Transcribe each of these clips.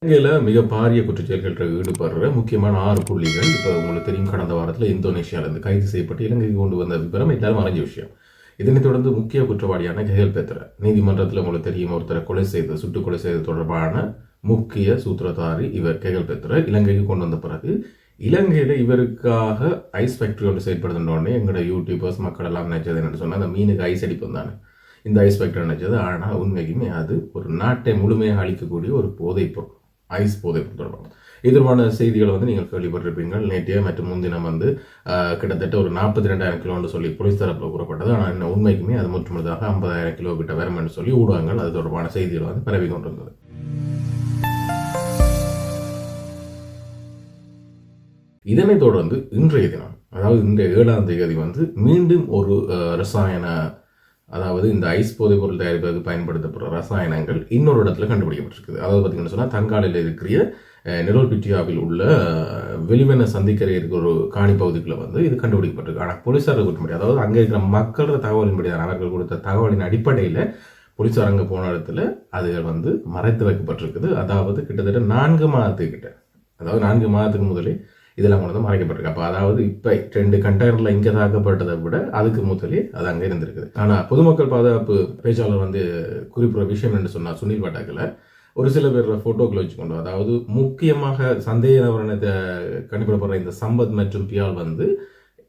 இலங்கையில் மிக பாரிய குற்றச்செயல்களில் ஈடுபடுற முக்கியமான 6 புள்ளிகள் இப்போ உங்களுக்கு தெரியும். கடந்த வாரத்தில் இந்தோனேஷியாவிலிருந்து கைது செய்யப்பட்டு இலங்கைக்கு கொண்டு வந்த விவரம் எல்லாரும் அறிஞ்ச விஷயம். இதனைத் தொடர்ந்து முக்கிய குற்றவாளியான கெஹல் பெத்ர நீதிமன்றத்தில் உங்களுக்கு தெரியும் ஒருத்தரை சுட்டுக் கொலை செய்தது தொடர்பான முக்கிய சூத்திரதாரி இவர் கெஹல் பெத்ர இலங்கைக்கு கொண்டு வந்த பிறகு இலங்கையில் இவருக்காக ஐஸ் ஃபேக்டரி ஒன்று செயல்படுத்துனோடனே எங்களோட யூடியூபர்ஸ் மக்கள் எல்லாம் நினைச்சது என்னன்னு சொன்னால் அந்த மீனுக்கு ஐஸ் அடிக்கும் தானே இந்த ஐஸ் ஃபேக்டரி நினைச்சது. ஆனால் உண்மைக்குமே அது ஒரு நாட்டை முழுமையாக அழிக்கக்கூடிய ஒரு போதைப் பொருள், ஐஸ் போதைப் தொடர்பான எதிர்வான செய்திகளை வந்து நீங்கள் கேள்விப்பட்டிருப்பீங்கள். நேற்றைய மற்றும் முன்தினம் வந்து கிட்டத்தட்ட ஒரு 42,000 கிலோன்னு சொல்லி போலீஸ் தரப்பில் கூறப்பட்டது. ஆனால் இன்னும் உண்மைக்குமே அது முற்றுமுழுதாக 50,000 கிலோ கிட்ட வரும்னு சொல்லி ஊடகங்கள் அது தொடர்பான செய்திகளை வந்து பரவி கொண்டிருந்தது. இதனைத் தொடர்ந்து இன்றைய தினம், அதாவது இந்த 7ஆம் தேதி வந்து மீண்டும் ஒரு ரசாயன, அதாவது இந்த ஐஸ் போதைப் பொருள் தயாரிப்பதற்கு பயன்படுத்தப்படுற ரசாயனங்கள் இன்னொரு இடத்துல கண்டுபிடிக்கப்பட்டிருக்குது. அதாவது பார்த்தீங்கன்னு சொன்னால் தங்காலையில் இருக்கிற நெரோல்பிட்டியாவில் உள்ள வெளிவென சந்திக்கரை இருக்கிற ஒரு காணி பகுதிக்குள்ள வந்து இது கண்டுபிடிக்கப்பட்டிருக்கு. ஆனால் போலீஸார் கொடுக்க முடியாது. அதாவது அங்கே இருக்கிற மக்களோட தகவலின்படி தான், அவர்கள் கொடுத்த தகவலின் அடிப்படையில் போலீஸார் அங்கே போன இடத்துல அதுகள் வந்து மறைத்து வைக்கப்பட்டிருக்குது. அதாவது கிட்டத்தட்ட 4 மாதத்துக்கிட்ட, அதாவது 4 மாதத்துக்கு முதலே இதெல்லாம் கொண்டு வந்து மறைக்கப்பட்டிருக்கு. அப்போ அதாவது இப்போ 2 கண்டெய்னரில் இங்கே தாக்கப்பட்டதை விட அதுக்கு முதலே அது அங்கே இருந்திருக்குது. ஆனால் பொதுமக்கள் பாதுகாப்பு பேச்சாளர் வந்து குறிப்பிட்ட விஷயம் என்று சொன்னால் சுனில் வட்டாக்கில் ஒரு சில பேர் ஃபோட்டோக்களை வச்சுக்கொண்டு, அதாவது முக்கியமாக சந்தேக நபரனை கண்டுபிடிப்படுற இந்த சம்பத் மற்றும் பியால் வந்து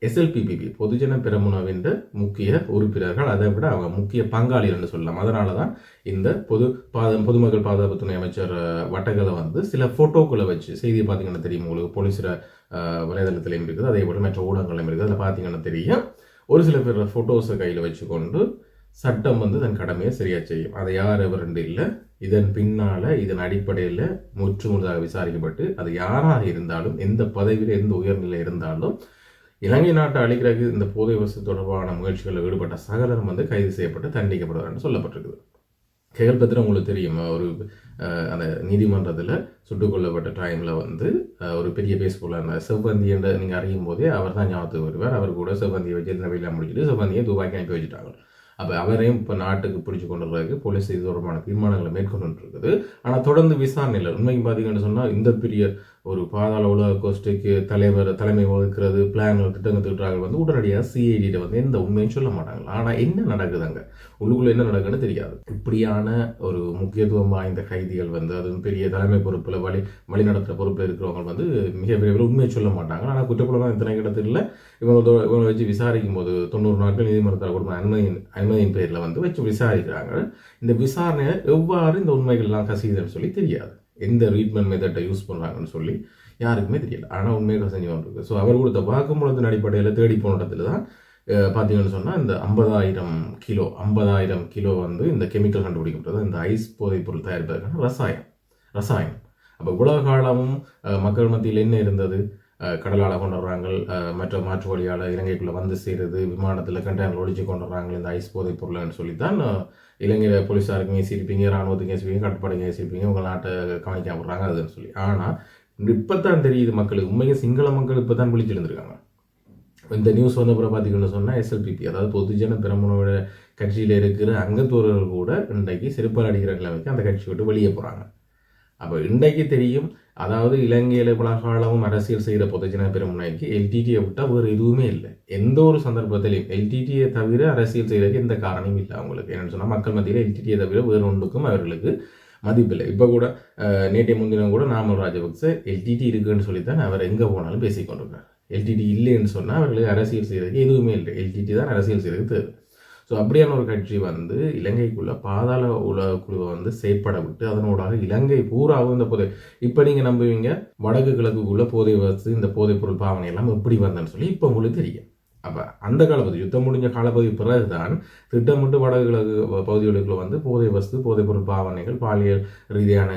எஸ்எல்பிபிபி பொதுஜன பெரமுனவின் முக்கிய உறுப்பினர்கள், அதை விட அவங்க முக்கிய பங்காளிகள்னு சொல்லலாம். அதனால தான் இந்த பொதுமக்கள் பாதுகாப்பு துணை அமைச்சர் வட்டகளை வந்து சில ஃபோட்டோக்களை வச்சு, செய்தியை பார்த்தீங்கன்னா தெரியும் உங்களுக்கு, போலீஸில் வலைதளத்திலையும் இருக்குது, அதே போல் மற்ற ஊடகங்களையும் இருக்குது, அதில் பார்த்தீங்கன்னா தெரியும். ஒரு சில பேர் ஃபோட்டோஸை கையில் வச்சுக்கொண்டு சட்டம் வந்து தன் கடமையை சரியாக செய்யும். அதை யார் எவரெண்டு இல்லை, இதன் பின்னால் இதன் அடிப்படையில் முற்றுமுழுதாக விசாரிக்கப்பட்டு அது யாராக இருந்தாலும், எந்த பதவியில் எந்த உயர்நிலை இருந்தாலும், இலங்கை நாட்டை அழிக்கிறதுக்கு இந்த போதை வசதி தொடர்பான முயற்சிகளில் ஈடுபட்ட சகலரும் வந்து கைது செய்யப்பட்டு தண்டிக்கப்படுவார்னு சொல்லப்பட்டிருக்குது. கெஹல் பெத்ர உங்களுக்கு தெரியும், ஒரு அந்த நீதிமன்றத்தில் சுட்டுக் கொல்லப்பட்ட டைமில் வந்து ஒரு பெரிய பேஸ்புல்லான செவ்வந்தி என்ற நீங்கள் அறியும் போதே அவர் தான் ஞாபகத்துக்கு வருவார். அவர் கூட செவ்வந்தியை வச்சு இந்த வெளியில் முடிச்சுட்டு செவ்வந்தியை துபாய்க்கு அனுப்பி வச்சுட்டாங்க. அப்போ அவரையும் இப்போ நாட்டுக்கு பிடிச்சி கொண்டு வர்றதுக்கு போலீஸ் இது தொடர்பான தீர்மானங்களை மேற்கொண்டு இருக்குது. ஆனால் தொடர்ந்து விசாரணை இல்லை. உண்மைக்கு பார்த்தீங்கன்னு சொன்னால் இந்த பெரிய ஒரு பாதாள உலக கோஷ்டிக்கு தலைமை வகுக்கிறது பிளான் திட்டங்கள் வந்து உடனடியாக சிஐடியில் வந்து எந்த உண்மையும் சொல்ல மாட்டாங்க. ஆனால் என்ன நடக்குதுங்க உள்ளுக்குள்ளே என்ன நடக்குதுன்னு தெரியாது. இப்படியான ஒரு முக்கியத்துவம் வாய்ந்த கைதிகள் வந்து, அதுவும் பெரிய தலைமை பொறுப்பில் வழி நடத்துகிற பொறுப்பில் இருக்கிறவங்க வந்து மிக விரைவில் உண்மையை சொல்ல மாட்டாங்க. ஆனால் குற்றப்புலமாக இத்தனை இடத்துல இவங்களை வச்சு விசாரிக்கும் போது 90 நாட்கள் நீதிமன்றத்தில் கொடுத்த அனுமதியின் பேரில் வந்து வச்சு விசாரிக்கிறாங்க. இந்த விசாரணையை எவ்வாறு இந்த உண்மைகள்லாம் கசியுதுன்னு சொல்லி தெரியாது. எந்த ட்ரீட்மெண்ட் மெத்தட்டை யூஸ் பண்ணுறாங்கன்னு சொல்லி யாருக்குமே தெரியல. ஆனால் உண்மையாக செஞ்சு கொண்டிருக்கு. ஸோ அவர் கொடுத்த வாக்குமூலத்தின் அடிப்படையில் தேடி போன இடத்துல தான் பார்த்தீங்கன்னு சொன்னால் இந்த 50,000 கிலோ வந்து இந்த கெமிக்கல் கண்டுபிடிக்கப்பட்டது. இந்த ஐஸ் போதைப் பொருள் தயாரிப்பதற்கான ரசாயனம். அப்போ உலக காலமும் மக்கள் மத்தியில் என்ன இருந்தது, கடலால் கொண்டு வர்றாங்க, மற்ற மாற்று வழியால் இலங்கைக்குள்ளே வந்து சேருது, விமானத்தில் கண்டெய்னர் ஒழிச்சு கொண்டு வர்றாங்க இந்த ஐஸ் போதைப் பொருள்னு சொல்லித்தான் இலங்கையில் போலீஸாருக்கும் ஏசிருப்பீங்க, இராணுவத்துக்கும் ஏசிருப்பீங்க, கட்டுப்பாடுக்கும் ஏசிருப்பீங்க, உங்கள் நாட்டை கவனிக்காம விடுறாங்க அதுன்னு சொல்லி. ஆனால் இப்போ தான் தெரியுது மக்களுக்கு, உண்மையாக சிங்கள மக்கள் இப்போ தான் விழிச்சிருந்துருக்காங்க. இந்த நியூஸ் வந்த அப்புறம் பார்த்தீங்கன்னு சொன்னால் எஸ்எல்பிபி, அதாவது பொதுஜன பெரமுனோட கட்சியில் இருக்கிற அங்கத்தோர்கள் கூட இன்றைக்கு செருப்பால் அடிக்கிற நிலைமைக்கு அந்த கட்சி விட்டு வெளியே போகிறாங்க. அப்போ இன்றைக்கு தெரியும், அதாவது இலங்கையில் பலகாலமும் அரசியல் செய்கிற பொதுஜன பெரமுனைக்கு எல்டிடியை விட்டால் வேறு எதுவுமே இல்லை. எந்த ஒரு சந்தர்ப்பத்திலையும் எல்டிடியை தவிர அரசியல் செய்கிறதுக்கு எந்த காரணமும் இல்லை அவங்களுக்கு. என்னென்னு சொன்னால் மக்கள் மத்தியில் எல்டிடியை தவிர வேறு ஒன்றுக்கும் அவர்களுக்கு மதிப்பில்லை. இப்போ கூட நேற்றைய முன்தினம் கூட நாமல் ராஜபக்ச எல்டிடி இருக்குன்னு சொல்லித்தான் அவர் எங்கே போனாலும் பேசிக்கொண்டிருக்கார். எல்டிடி இல்லைன்னு சொன்னால் அவர்களுக்கு அரசியல் செய்கிறதுக்கு எதுவுமே இல்லை. எல்டிடி தான் அரசியல் செய்கிறதுக்கு தேவை. ஸோ அப்படியான ஒரு கட்சி வந்து இலங்கைக்குள்ள பாதாள உலக குழுவை வந்து செயற்பட விட்டு அதனோடாக இலங்கை பூராவும் இந்த இப்போ நீங்கள் நம்புவீங்க வடக்கு கிழக்குக்குள்ள போதை வசதி, இந்த போதைப் பொருள் பாவனை எல்லாம் எப்படி வந்தேன்னு சொல்லி இப்போ உங்களுக்கு தெரியும். அப்போ அந்த காலப்பகுதி யுத்தம் முடிஞ்ச காலப்பகுதி பிறகுதான் திட்டமிட்டு வடக்கு கிழக்கு பகுதிகளுக்குள்ள வந்து போதை வசதி, போதைப் பொருள் பாவனைகள், பாலியல் ரீதியான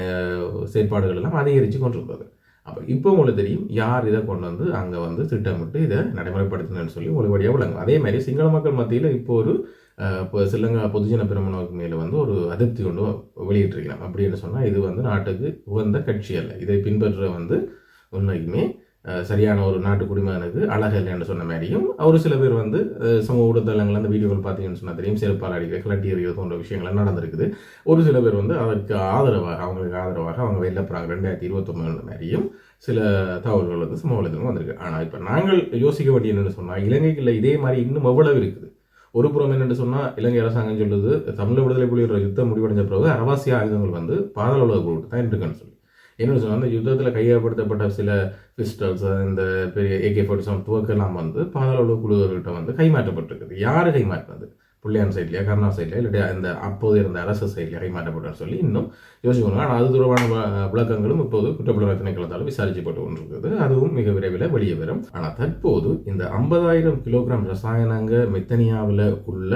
செயற்பாடுகள் எல்லாம் அதிகரித்து கொண்டிருந்தது. அப்போ இப்போ உங்களுக்கு தெரியும் யார் இதை கொண்டு வந்து அங்கே வந்து திட்டமிட்டு இதை நடைமுறைப்படுத்தினு சொல்லி ஒளிவடியாக விளங்கும். அதே மாதிரி சிங்கள மக்கள் மத்தியில் இப்போ ஒரு சிலங்கா பொதுஜன பெரமுனவுக்கு மேலே வந்து ஒரு அதிருப்தி கொண்டு வெளியிட்டிருக்கலாம். அப்படின்னு சொன்னால் இது வந்து நாட்டுக்கு உகந்த கட்சி அல்ல. இதை பின்பற்ற வந்து உண்மைக்குமே சரியான ஒரு நாட்டு குடிமகனுக்கு அழகல்லைன்னு சொன்ன மாதிரியும் ஒரு சில பேர் வந்து சமூக ஊடகத்தலங்கள் அந்த வீடியோக்கள் பார்த்தீங்கன்னு சொன்னால் தெரியும் செருப்பால் அடிக்க கிளட்டி எறிவது போன்ற விஷயங்கள் நடந்திருக்குது. ஒரு சில பேர் வந்து அதற்கு ஆதரவாக அவங்களுக்கு ஆதரவாக அவங்க வெளில போகிறாங்க 2029 மாதிரியும் சில தகவல்கள் வந்து சமூக வலைதளம் வந்திருக்கு. ஆனால் இப்போ நாங்கள் யோசிக்க வேண்டிய என்னென்னு சொன்னால் இலங்கைக்குள்ள இதே மாதிரி இன்னும் எவ்வளவு இருக்குது. ஒரு புறம் என்னென்னு சொன்னால் இலங்கை அரசாங்கம் சொல்லுது தமிழ் விடுதலை புலிகளோட யுத்தம் முடிவடைஞ்ச பிறகு அரவாசி ஆயுதங்கள் வந்து பாதாள உலக குழுட்டு தான் இருக்குன்னு சொல்லி என்னென்னு சொன்னால் அந்த யுத்தத்தில் கையகப்படுத்தப்பட்ட சில பிஸ்டல்ஸ் இந்த பெரிய AK-47 துவக்கெல்லாம் வந்து பாதாள உலக குழுவர்கிட்ட வந்து கைமாற்றப்பட்டிருக்குது. யார் கைமாற்றினது? புள்ளியான் சைட்லையா கருணா சைட்லையா இல்லாட்டி இந்த அப்போது இருந்த அரசு சைட்லையா கைமாற்றப்பட்டன்னு சொல்லி இன்னும் யோசிக்கணும். ஆனால் அது தொடர்பான விளக்கங்களும் இப்போது குற்றப்புலனாய்வு திணைக்களத்தால் விசாரிக்கப்பட்டு கொண்டிருக்கிறது. அதுவும் மிக விரைவில் வெளியே வரும். ஆனால் தற்போது இந்த 50,000 கிலோகிராம் ரசாயனங்க மெத்தனியாவில் உள்ள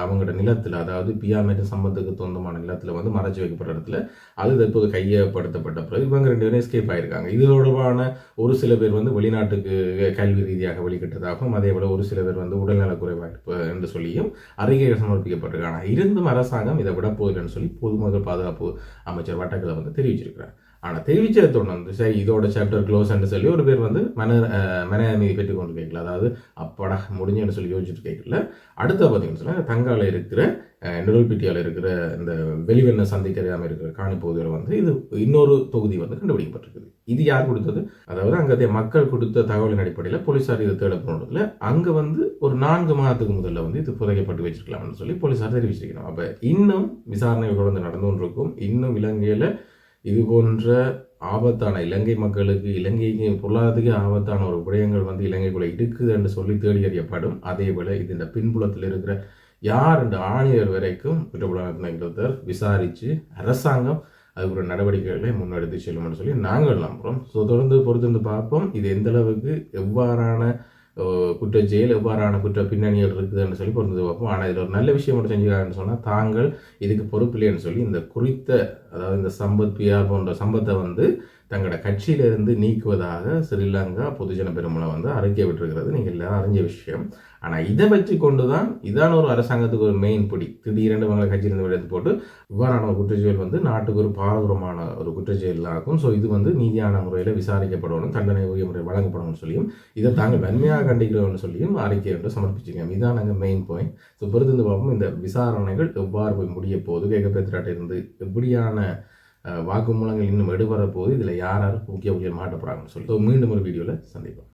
அவங்களோட நிலத்தில், அதாவது பிஆர் மற்றும் சம்பத்துக்கு சொந்தமான நிலத்தில் வந்து மறைச்சு வைக்கப்பட்ட இடத்துல அது தற்போது கையப்படுத்தப்பட்ட பிறகு இவங்க 2 பேரும் எஸ்கேப் ஆயிருக்காங்க. இது தொடர்பான ஒரு சில பேர் வந்து வெளிநாட்டுக்கு கல்வி ரீதியாக வெளிக்கிட்டதாகவும் அதே போல ஒரு சில பேர் வந்து உடல்நல குறைபாடு என்று சொல்லியும் அறிக்கைகள் சமர்ப்பிக்கப்பட்டிருக்காங்க. இருந்தும் அரசாங்கம் இதை விட போகுதுன்னு சொல்லி பொதுமக்கள் பாதுகாப்பு அமைச்சர் வட்டக்கலை வந்து தெரிவிச்சிருக்கிறார். ஆனால் தெரிவிச்சதை தொடர்ந்து சரி இதோட சாப்டர் க்ளோஸ் என்று சொல்லி ஒரு பேர் வந்து மன அமைதி பெற்றுக் கொண்டு கேட்கல, அதாவது அப்படா முடிஞ்சுன்னு சொல்லி யோசிச்சுட்டு கேட்கல. அடுத்த பார்த்தீங்கன்னு சொன்னால் தங்கால இருக்கிற நிரல்பிட்டியால் இருக்கிற இந்த வெளிவெண்ண சந்திக்கறியாமல் இருக்கிற காணி பகுதியில் வந்து இது இன்னொரு தொகுதி வந்து கண்டுபிடிக்கப்பட்டிருக்குது. இது யார் கொடுத்தது? அதாவது அங்கே மக்கள் கொடுத்த தகவலின் அடிப்படையில் போலீஸார் இதை தேடப்படுறதுல அங்கே வந்து ஒரு 4 மாதத்துக்கு முதல்ல வந்து இது புதைக்கப்பட்டு வச்சிருக்கலாம்னு சொல்லி போலீஸார் தெரிவிச்சிருக்கணும். அப்போ இன்னும் விசாரணைகள் வந்து நடந்து கொண்டிருக்கும். இன்னும் இலங்கையில் இது போன்ற ஆபத்தான இலங்கை மக்களுக்கு இலங்கைக்கு பொருளாதாரத்துக்கு ஆபத்தான ஒரு விடயங்கள் வந்து இலங்கைக்குள்ள இருக்குது என்று சொல்லி தேடி அறியப்படும். அதே போல இது இந்த பின்புலத்தில் இருக்கிற யார் என்ற ஆணையர் வரைக்கும் குற்றப்புலனாய்வு விசாரித்து அரசாங்கம் அதுக்கு ஒரு நடவடிக்கைகளை முன்னெடுத்து செல்லும் என்று சொல்லி நாங்கள் நம்புகிறோம். ஸோ தொடர்ந்து பொறுத்திருந்து பார்ப்போம் இது எந்த அளவுக்கு எவ்வாறான குற்றச்செயல் எவ்வாறான குற்ற பின்னணிகள் இருக்குதுன்னு சொல்லி பொறுத்து பார்ப்போம். ஆனால் இதில் ஒரு நல்ல விஷயம் மட்டும் செஞ்சுக்காங்கன்னு சொன்னால் தாங்கள் இதுக்கு பொறுப்பில்லைன்னு சொல்லி இந்த குறித்த அதாவது இந்த சம்பத் பிஆர் போன்ற சம்பத்தை வந்து தங்களோட கட்சியிலிருந்து நீக்குவதாக ஸ்ரீலங்கா பொதுஜன பெருமளை வந்து அறிக்கை விட்டுருக்கிறது நீங்கள் எல்லாரும் அறிஞ்ச விஷயம். ஆனால் இதை வச்சு கொண்டு தான் இதான ஒரு அரசாங்கத்துக்கு ஒரு மெயின் பிடி திடீரென்று அவங்களை கட்சியிலிருந்து எடுத்து போட்டு இவ்வாறான ஒரு குற்றச்செயல் வந்து நாட்டுக்கு ஒரு பாரதூரமான ஒரு குற்றச்செயலாகும். ஸோ இது வந்து நீதியான முறையில் விசாரிக்கப்படணும், தண்டனை உரிய முறை வழங்கப்படணும்னு சொல்லியும் இதை தாங்கள் வன்மையாக கண்டிக்கிறோம்னு சொல்லியும் அறிக்கை என்று சமர்ப்பிச்சிருக்கோம். இதான் நாங்கள் மெயின் பாயிண்ட். ஸோ பொறுத்திருந்து பார்ப்போம் இந்த விசாரணைகள் எவ்வாறு போய் முடிய போகுது, கேட்கப்பட்ட இருந்து எப்படியான வாக்குமூலங்கள் இன்னும் எடுபட போகுது, இதில் யார் யார் முக்கிய மாட்டப்படுறாங்கன்னு சொல்லி மீண்டும் ஒரு வீடியோவில் சந்திப்போம்.